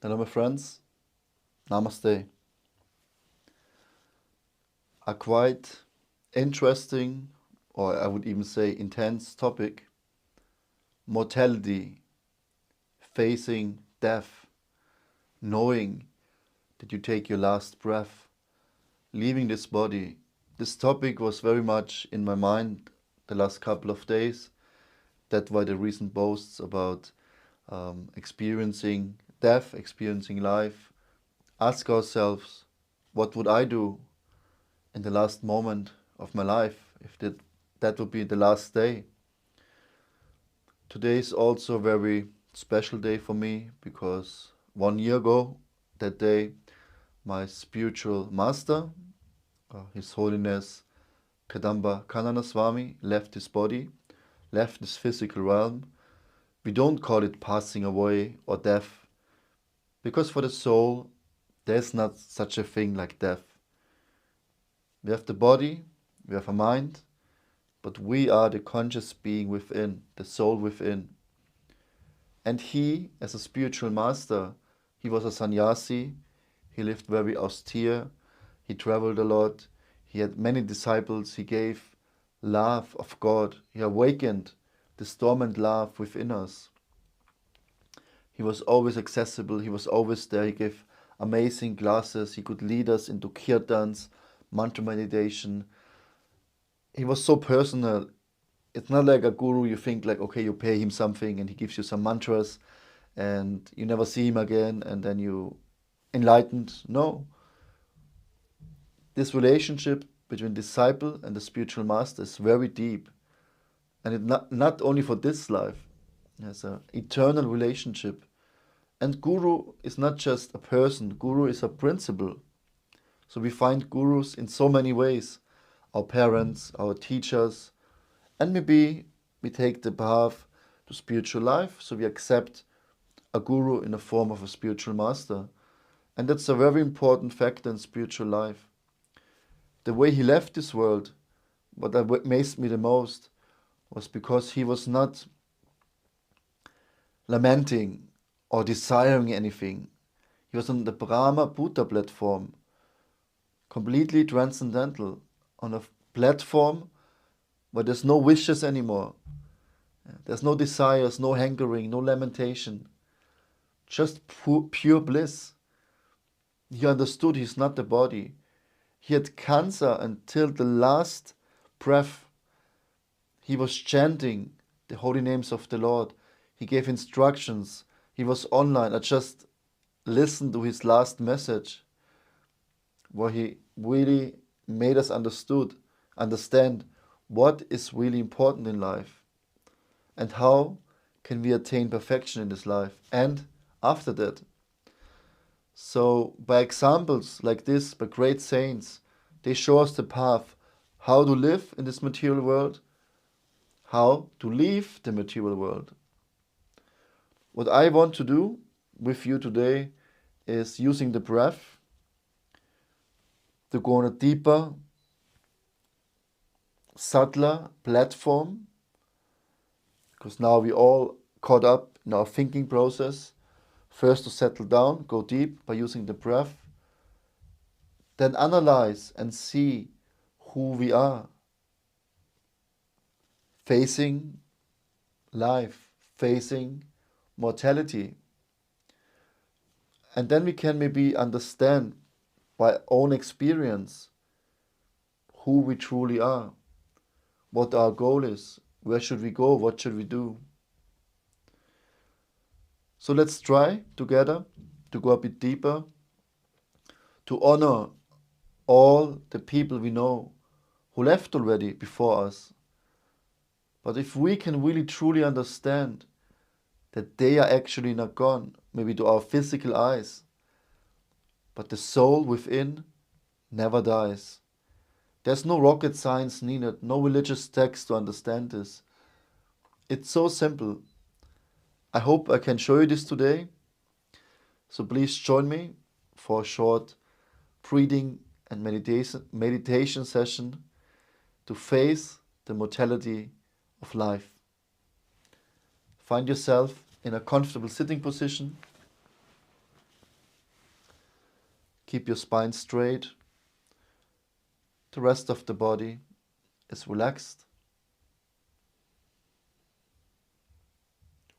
Hello, my friends. Namaste. A quite interesting, or I would even say intense topic: mortality, facing death, knowing that you take your last breath, leaving this body. This topic was very much in my mind the last couple of days. That's why the recent posts about experiencing death, experiencing life. Ask ourselves, what would I do in the last moment of my life if that would be the last day? Today is also a very special day for me because 1 year ago, that day, my spiritual master, His Holiness Kadamba Kanana Swami, left his body, left this physical realm. We don't call it passing away or death, because for the soul, there's not such a thing like death. We have the body, we have a mind, but we are the conscious being within, the soul within. And he, as a spiritual master, he was a sannyasi, he lived very austere, he traveled a lot, he had many disciples, he gave love of God, he awakened this dormant love within us. He was always accessible, he was always there, he gave amazing classes, he could lead us into kirtans, mantra meditation. He was so personal. It's not like a guru you think like, okay, you pay him something and he gives you some mantras and you never see him again and then you enlightened. No. This relationship between disciple and the spiritual master is very deep. And it not only for this life, it's an eternal relationship. And guru is not just a person, guru is a principle. So we find gurus in so many ways. Our parents, our teachers, and maybe we take the path to spiritual life, so we accept a guru in the form of a spiritual master. And that's a very important factor in spiritual life. The way he left this world, what amazed me the most, was because he was not lamenting or desiring anything. He was on the Brahma Buddha platform, completely transcendental, on a platform where there's no wishes anymore. There's no desires, no hankering, no lamentation. Just pure bliss. He understood he's not the body. He had cancer until the last breath. He was chanting the holy names of the Lord. He gave instructions. He was online. I just listened to his last message where he really made us understand what is really important in life and how can we attain perfection in this life and after that. So by examples like this, by great saints, they show us the path, how to live in this material world, how to leave the material world. What I want to do with you today is using the breath to go on a deeper, subtler platform, because now we all caught up in our thinking process. First to settle down, go deep by using the breath, then analyze and see who we are, facing life, facing mortality. And then we can maybe understand by own experience who we truly are, what our goal is, where should we go, what should we do. So let's try together to go a bit deeper, to honor all the people we know who left already before us. But if we can really truly understand that they are actually not gone, maybe to our physical eyes, but the soul within never dies. There's no rocket science needed, no religious text to understand this. It's so simple. I hope I can show you this today. So please join me for a short breathing and meditation session to face the mortality of life. Find yourself in a comfortable sitting position. keep your spine straight. The rest of the body is relaxed.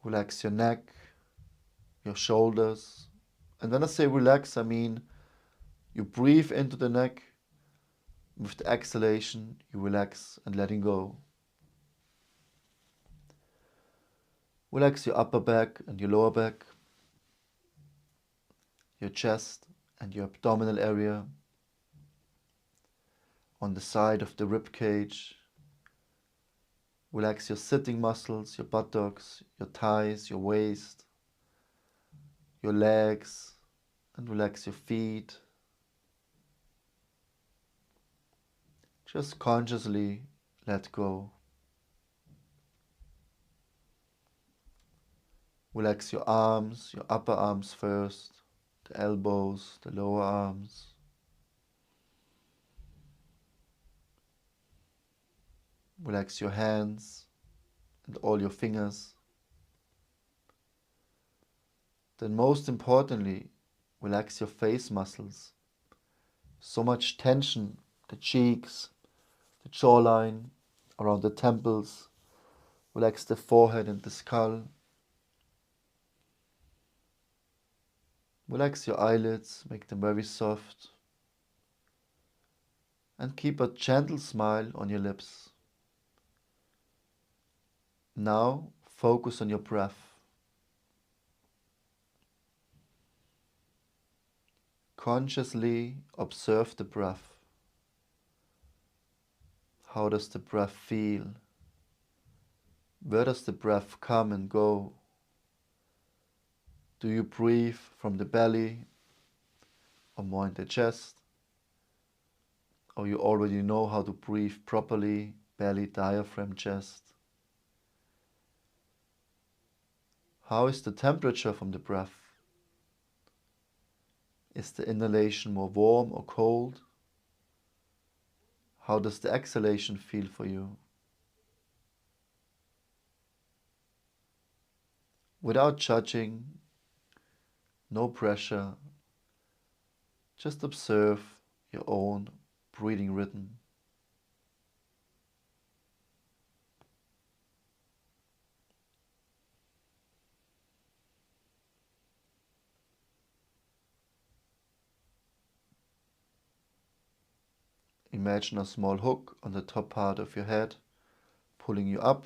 Relax your neck, your shoulders. And when I say relax, I mean you breathe into the neck. With the exhalation, you relax and letting go. Relax your upper back and your lower back, your chest and your abdominal area, on the side of the rib cage. Relax your sitting muscles, your buttocks, your thighs, your waist, your legs, and relax your feet. Just consciously let go. Relax your arms, your upper arms first, the elbows, the lower arms. Relax your hands and all your fingers. Then most importantly, relax your face muscles. So much tension, the cheeks, the jawline, around the temples. Relax the forehead and the skull. Relax your eyelids, make them very soft. And keep a gentle smile on your lips. Now focus on your breath. Consciously observe the breath. How does the breath feel? Where does the breath come and go? Do you breathe from the belly or more in the chest? Or you already know how to breathe properly, belly, diaphragm, chest? How is the temperature from the breath? Is the inhalation more warm or cold? How does the exhalation feel for you? Without judging, no pressure, just observe your own breathing rhythm. Imagine a small hook on the top part of your head, pulling you up,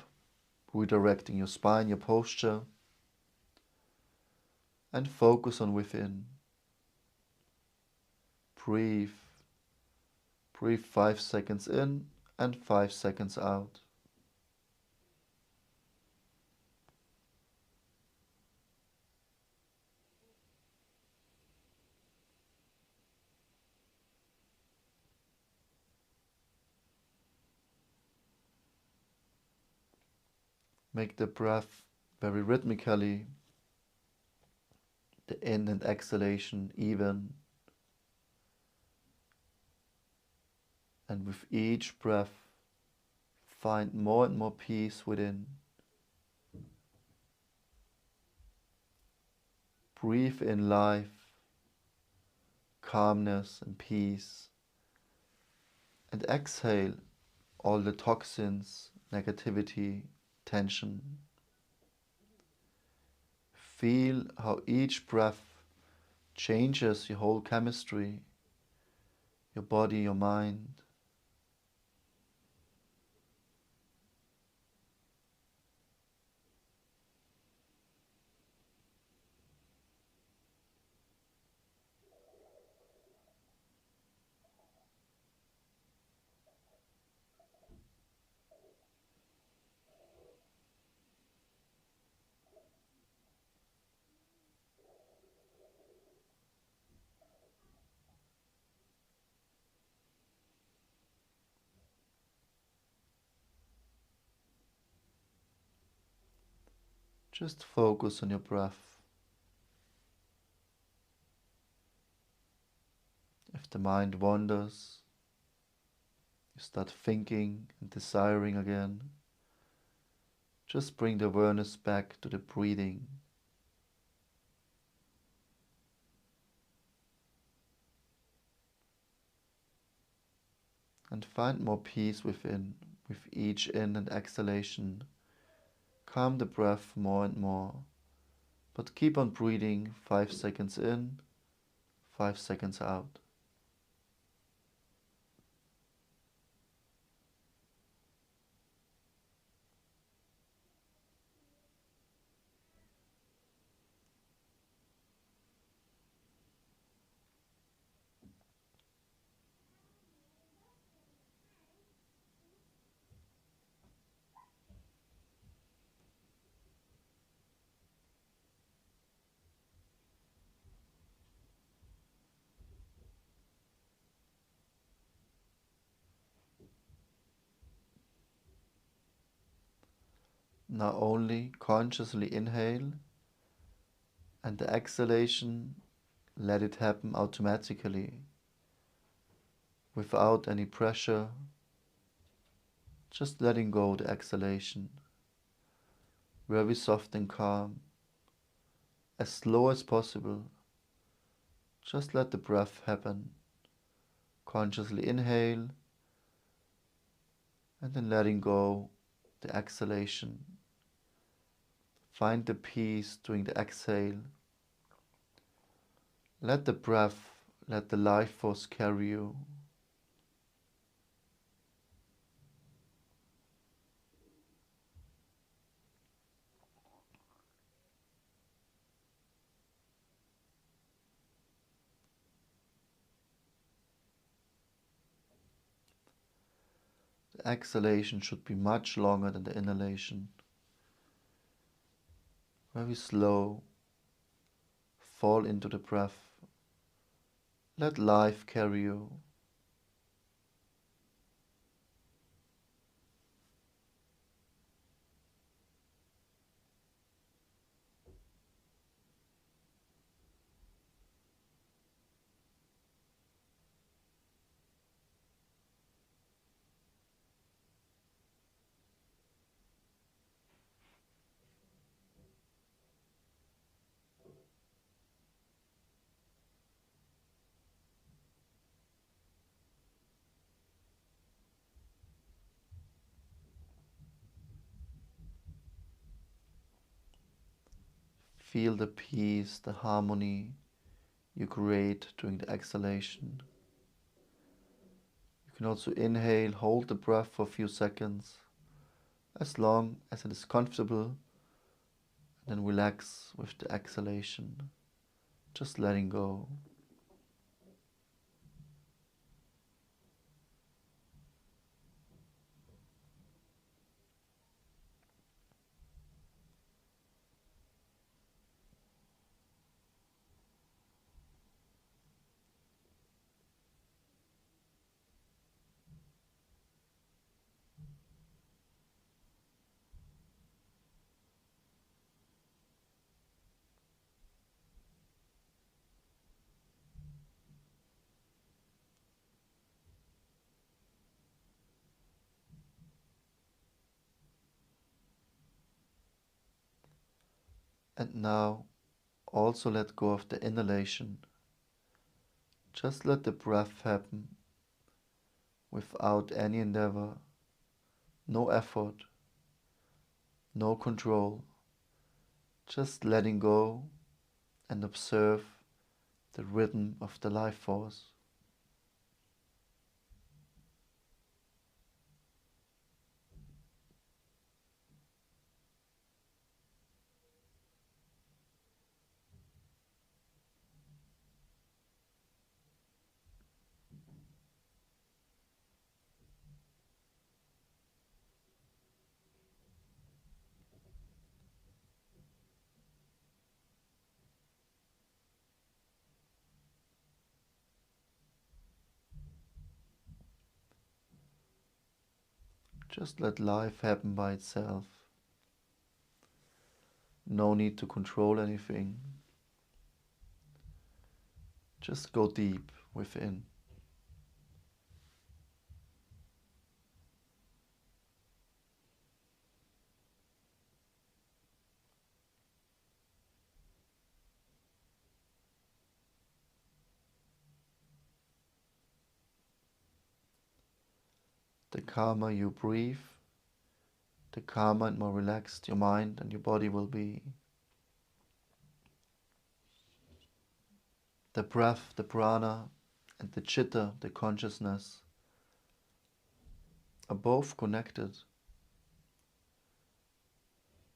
redirecting your spine, your posture, and focus on within. Breathe. Breathe 5 seconds in and 5 seconds out. Make the breath very rhythmically, the in and exhalation even. And with each breath, find more and more peace within. Breathe in life, calmness and peace. And exhale all the toxins, negativity, tension. Feel how each breath changes your whole chemistry, your body, your mind. Just focus on your breath. If the mind wanders, you start thinking and desiring again, just bring the awareness back to the breathing. And find more peace within with each in and exhalation. Calm the breath more and more, but keep on breathing 5 seconds in, 5 seconds out. Now only consciously inhale, and the exhalation, let it happen automatically, without any pressure, just letting go the exhalation, very soft and calm, as slow as possible. Just let the breath happen. Consciously inhale, and then letting go the exhalation. Find the peace during the exhale. Let the breath, let the life force carry you. The exhalation should be much longer than the inhalation. Very slow. Fall into the breath. Let life carry you. Feel the peace, the harmony you create during the exhalation. You can also inhale, hold the breath for a few seconds, as long as it is comfortable, and then relax with the exhalation, just letting go. And now also let go of the inhalation. Just let the breath happen without any endeavor, no effort, no control. Just letting go and observe the rhythm of the life force. Just let life happen by itself. No need to control anything. Just go deep within. The calmer you breathe, the calmer and more relaxed your mind and your body will be. The breath, the prana, and the chitta, the consciousness, are both connected.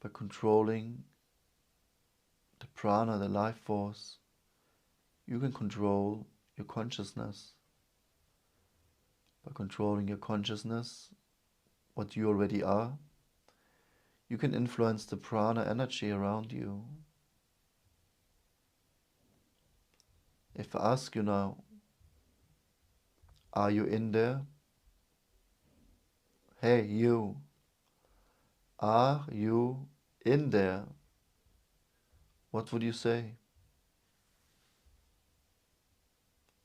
By controlling the prana, the life force, you can control your consciousness. By controlling your consciousness, what you already are, you can influence the prana energy around you. If I ask you now, are you in there? Hey, you. Are you in there? What would you say?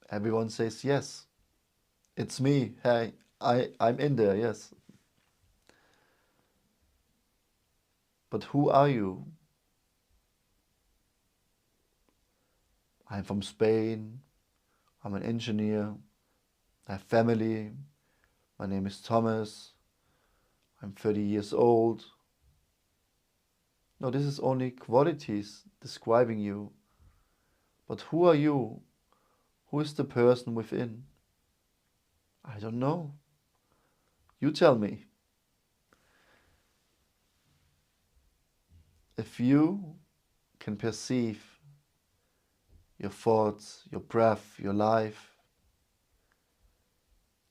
Everyone says yes. It's me. Hey, I'm in there, yes. But who are you? I'm from Spain. I'm an engineer. I have family. My name is Thomas. I'm 30 years old. No, this is only qualities describing you. But who are you? Who is the person within? I don't know. You tell me. If you can perceive your thoughts, your breath, your life,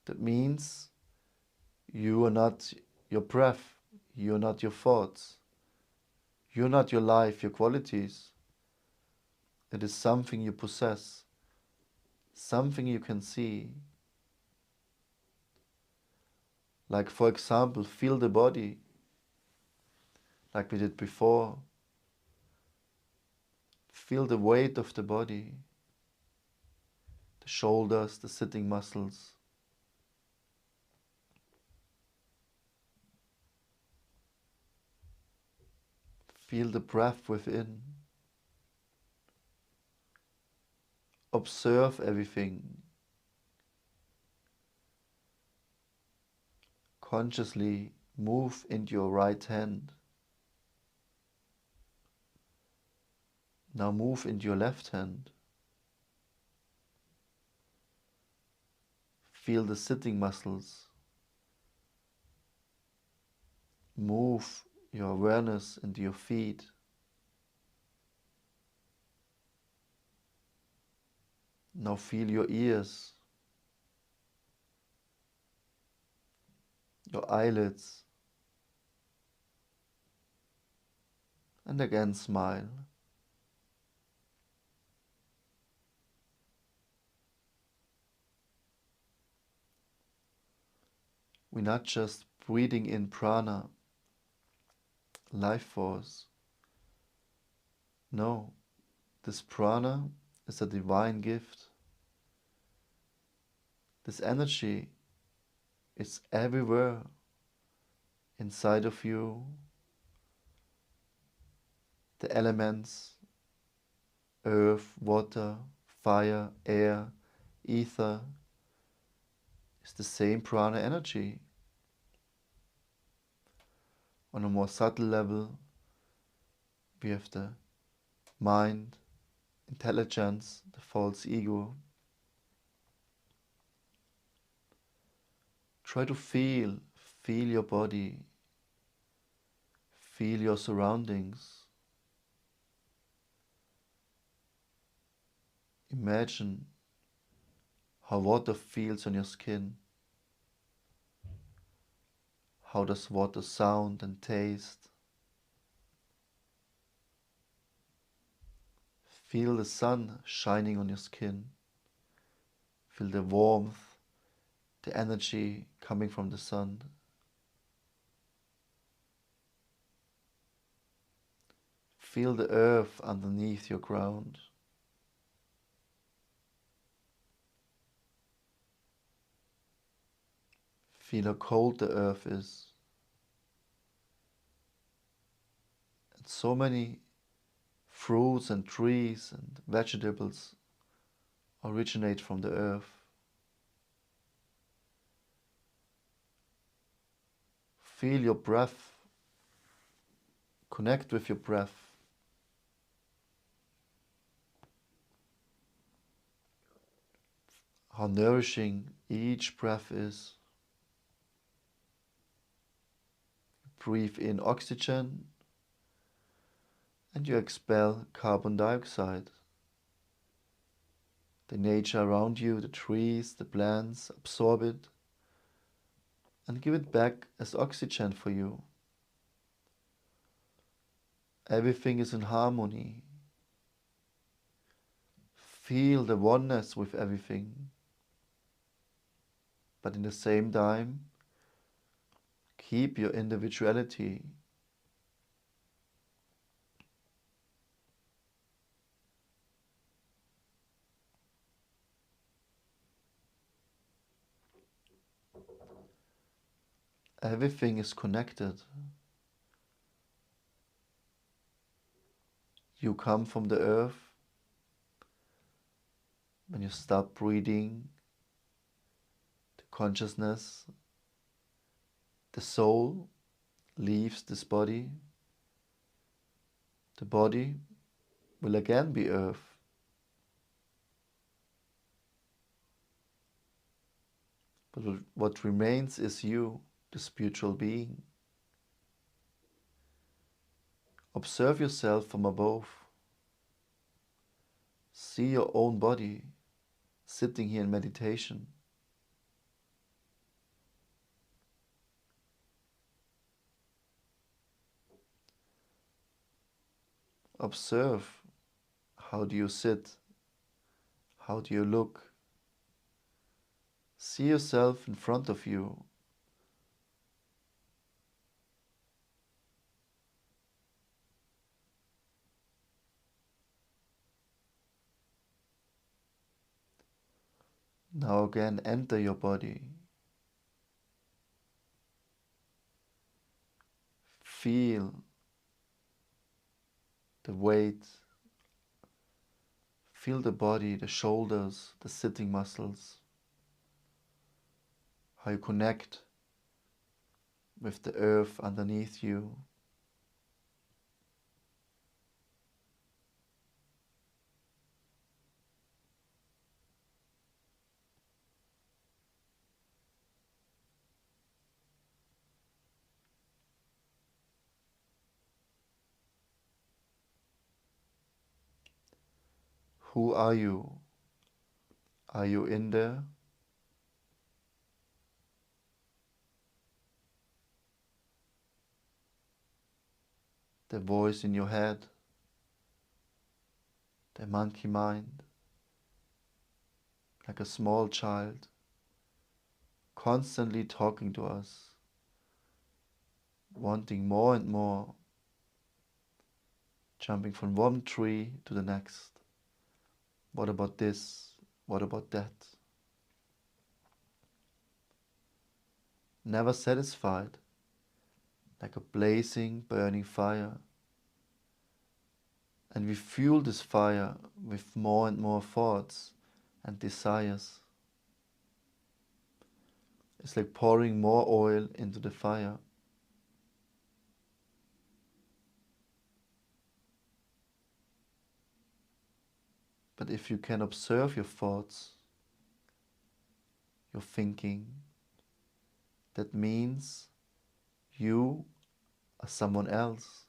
that means you are not your breath, you are not your thoughts, you are not your life, your qualities. It is something you possess, something you can see. Like, for example, feel the body, like we did before. Feel the weight of the body, the shoulders, the sitting muscles. Feel the breath within. Observe everything. Consciously move into your right hand. Now move into your left hand. Feel the sitting muscles. Move your awareness into your feet. Now feel your ears, your eyelids, and again smile. We're not just breathing in prana, life force. No, this prana is a divine gift. This energy is everywhere inside of you. The elements, earth, water, fire, air, ether, is the same prana energy. On a more subtle level, we have the mind, intelligence, the false ego. Try to feel your body, feel your surroundings. Imagine how water feels on your skin. How does water sound and taste? Feel the sun shining on your skin. Feel the warmth, the energy coming from the sun. Feel the earth underneath your ground. Feel how cold the earth is. And so many fruits and trees and vegetables originate from the earth. Feel your breath. Connect with your breath. How nourishing each breath is. Breathe in oxygen and you expel carbon dioxide. The nature around you, the trees, the plants, absorb it and give it back as oxygen for you. Everything is in harmony. Feel the oneness with everything, but in the same time, keep your individuality. Everything is connected. You come from the earth. When you stop breathing, the consciousness, the soul leaves this body. The body will again be earth. But what remains is you, the spiritual being. Observe yourself from above. See your own body sitting here in meditation. Observe, how do you sit? How do you look? See yourself in front of you. Now again, enter your body. Feel the weight. Feel the body, the shoulders, the sitting muscles. How you connect with the earth underneath you. Who are you? Are you in there? The voice in your head, the monkey mind, like a small child, constantly talking to us, wanting more and more, jumping from one tree to the next. What about this? What about that? Never satisfied, like a blazing, burning fire. And we fuel this fire with more and more thoughts and desires. It's like pouring more oil into the fire. But if you can observe your thoughts, your thinking, that means you are someone else.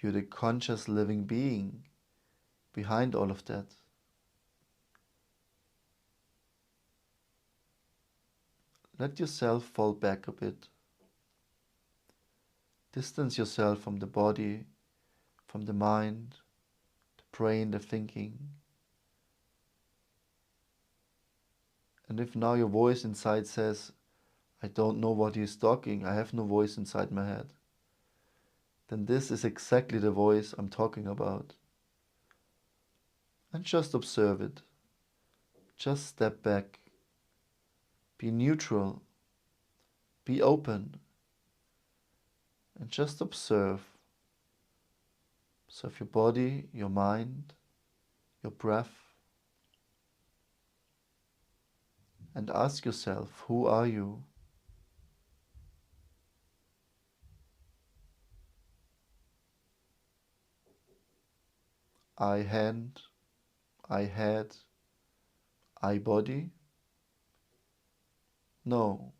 You're the conscious living being behind all of that. Let yourself fall back a bit. Distance yourself from the body, from the mind, the brain, the thinking. And if now your voice inside says, I don't know what he's talking, I have no voice inside my head, then this is exactly the voice I'm talking about. And just observe it. Just step back. Be neutral. Be open. And just observe. Observe your body, your mind, your breath. And ask yourself, who are you? I hand, I head, I body. No,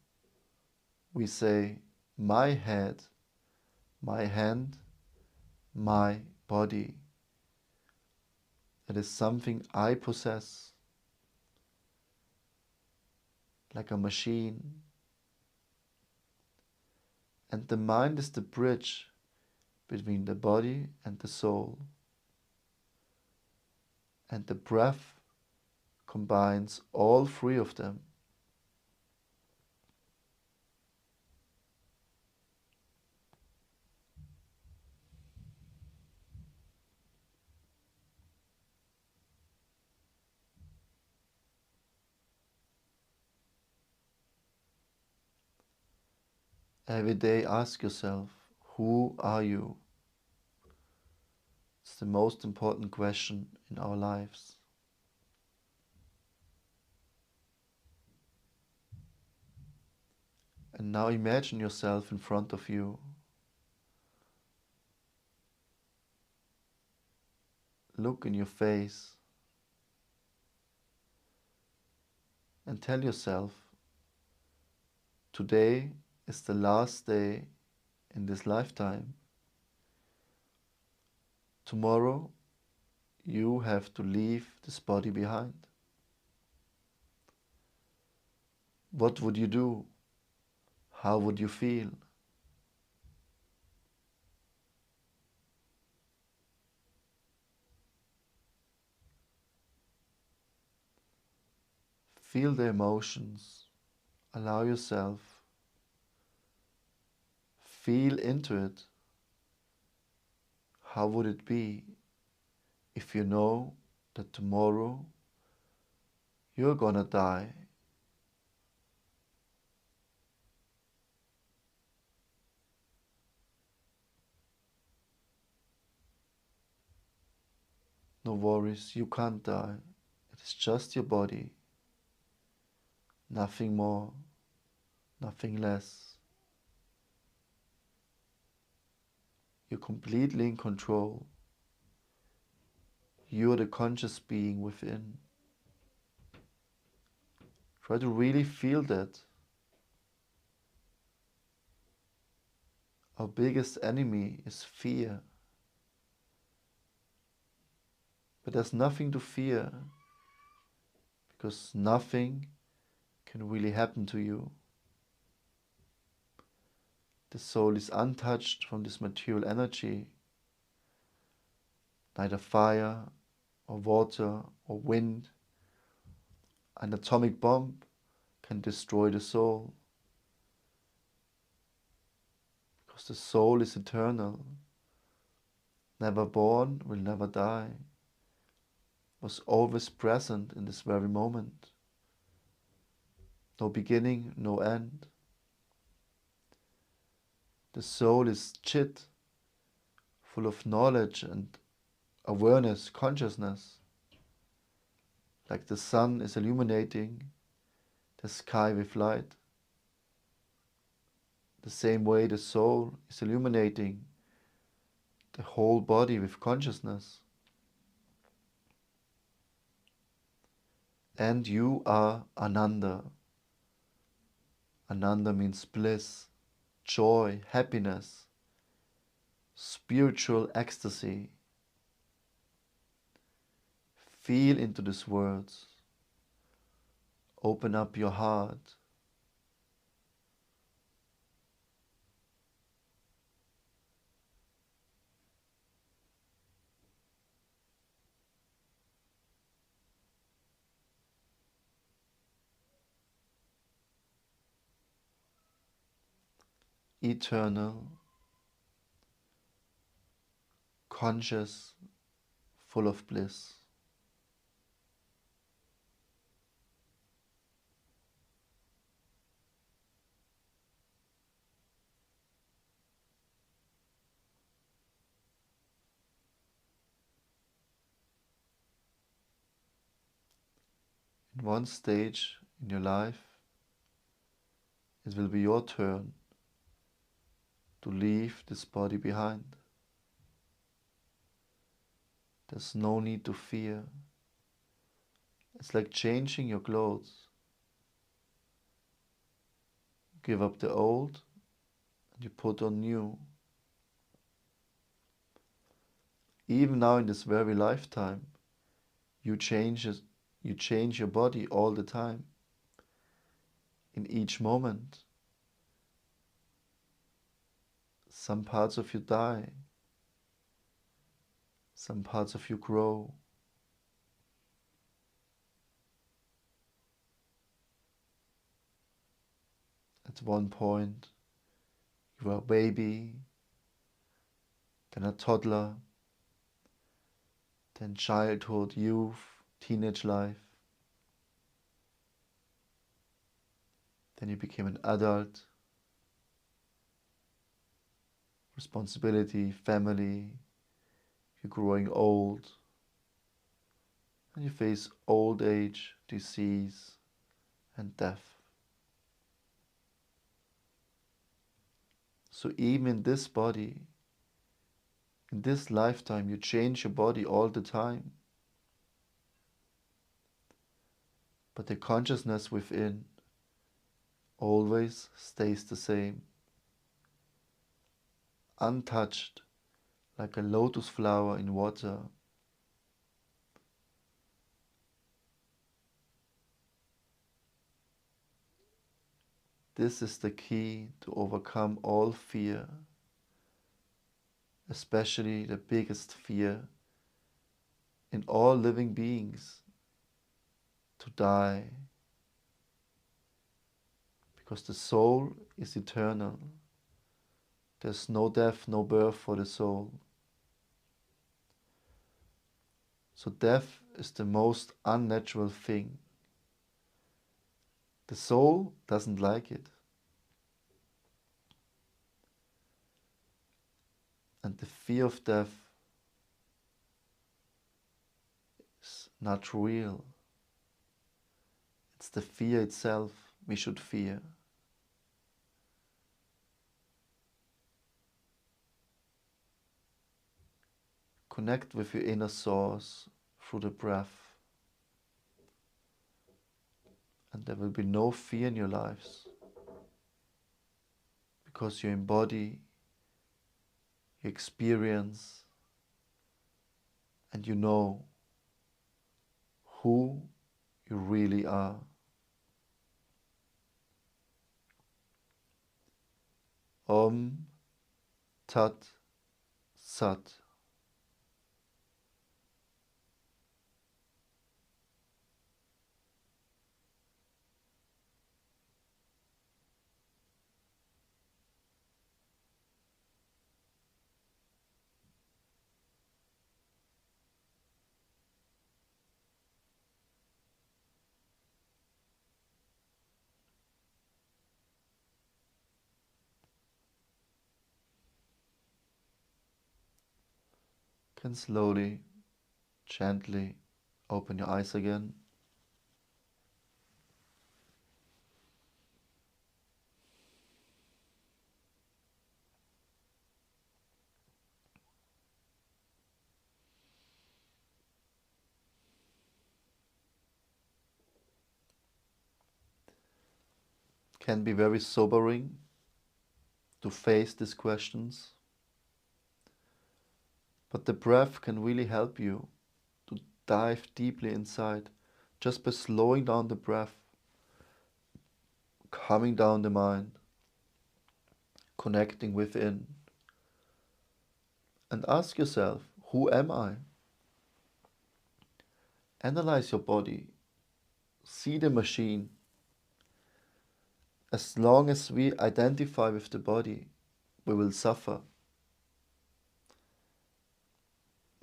we say my head, my hand, my body. It is something I possess, like a machine. And the mind is the bridge between the body and the soul. And the breath combines all three of them. Every day ask yourself, who are you? It's the most important question in our lives. And now imagine yourself in front of you. Look in your face and tell yourself, today is the last day in this lifetime. Tomorrow you have to leave this body behind. What would you do? How would you feel? Feel the emotions. Allow yourself. Feel into it. How would it be if you know that tomorrow you're gonna die? No worries, you can't die. It is just your body. Nothing more, nothing less. You're completely in control. You're the conscious being within. Try to really feel that. Our biggest enemy is fear. But there's nothing to fear, because nothing can really happen to you. The soul is untouched from this material energy. Neither fire or water or wind, an atomic bomb can destroy the soul. Because the soul is eternal. Never born, will never die. Was always present in this very moment. No beginning, no end. The soul is chit, full of knowledge and awareness, consciousness. Like the sun is illuminating the sky with light. The same way the soul is illuminating the whole body with consciousness. And you are Ananda. Ananda means bliss, joy, happiness, spiritual ecstasy. Feel into these words. Open up your heart. Eternal, conscious, full of bliss. In one stage in your life, it will be your turn to leave this body behind. There's no need to fear. It's like changing your clothes. Give up the old and you put on new. Even now in this very lifetime, you change your body all the time. In each moment, some parts of you die, some parts of you grow. At one point, you were a baby, then a toddler, then childhood, youth, teenage life. Then you became an adult, responsibility, family, you're growing old, and you face old age, disease, and death. So even in this body, in this lifetime, you change your body all the time. But the consciousness within always stays the same, untouched, like a lotus flower in water. This is the key to overcome all fear, especially the biggest fear in all living beings, to die. Because the soul is eternal. There's no death, no birth for the soul. So death is the most unnatural thing. The soul doesn't like it. And the fear of death is not real. It's the fear itself we should fear. Connect with your inner source through the breath. And there will be no fear in your lives. Because you embody, you experience, and you know who you really are. Om Tat Sat. Can slowly, gently open your eyes again. Can be very sobering to face these questions, but the breath can really help you to dive deeply inside just by slowing down the breath, calming down the mind, connecting within, and ask yourself, who am I? Analyze your body, see the machine. As long as we identify with the body, we will suffer.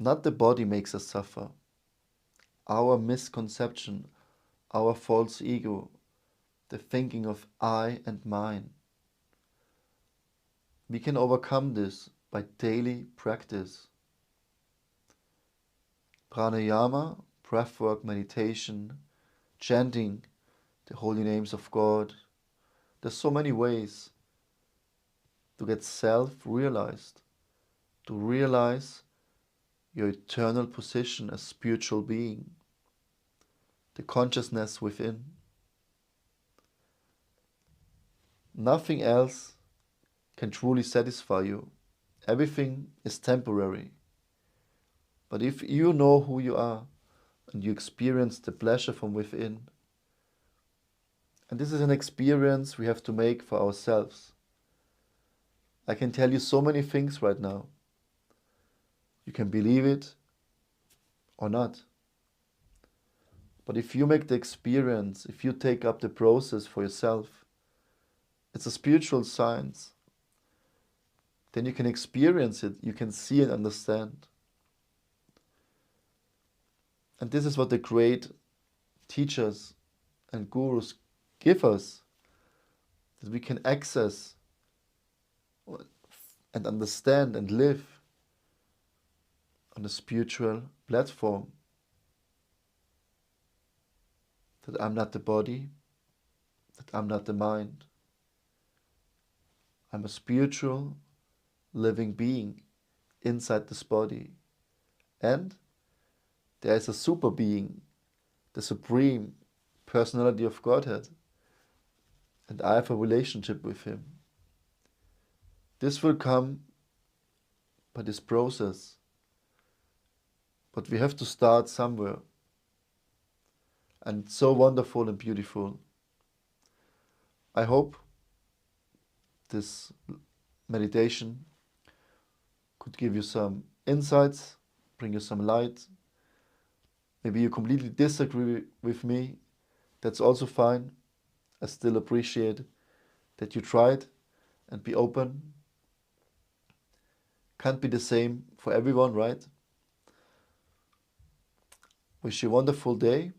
Not the body makes us suffer. Our misconception, our false ego, the thinking of I and mine. We can overcome this by daily practice. Pranayama, breathwork, meditation, chanting the holy names of God. There's so many ways to get self-realized, to realize your eternal position as spiritual being, the consciousness within. Nothing else can truly satisfy you. Everything is temporary. But if you know who you are and you experience the pleasure from within, and this is an experience we have to make for ourselves. I can tell you so many things right now. You can believe it or not. But if you make the experience, if you take up the process for yourself, it's a spiritual science. Then you can experience it, you can see and understand. And this is what the great teachers and gurus give us, that we can access and understand and live on a spiritual platform. That I'm not the body, that I'm not the mind. I'm a spiritual living being inside this body. And there is a super being, the supreme personality of Godhead. And I have a relationship with him. This will come by this process. But we have to start somewhere. And it's so wonderful and beautiful. I hope this meditation could give you some insights, bring you some light. Maybe you completely disagree with me. That's also fine. I still appreciate that you tried and be open. Can't be the same for everyone, right? Wish you a wonderful day.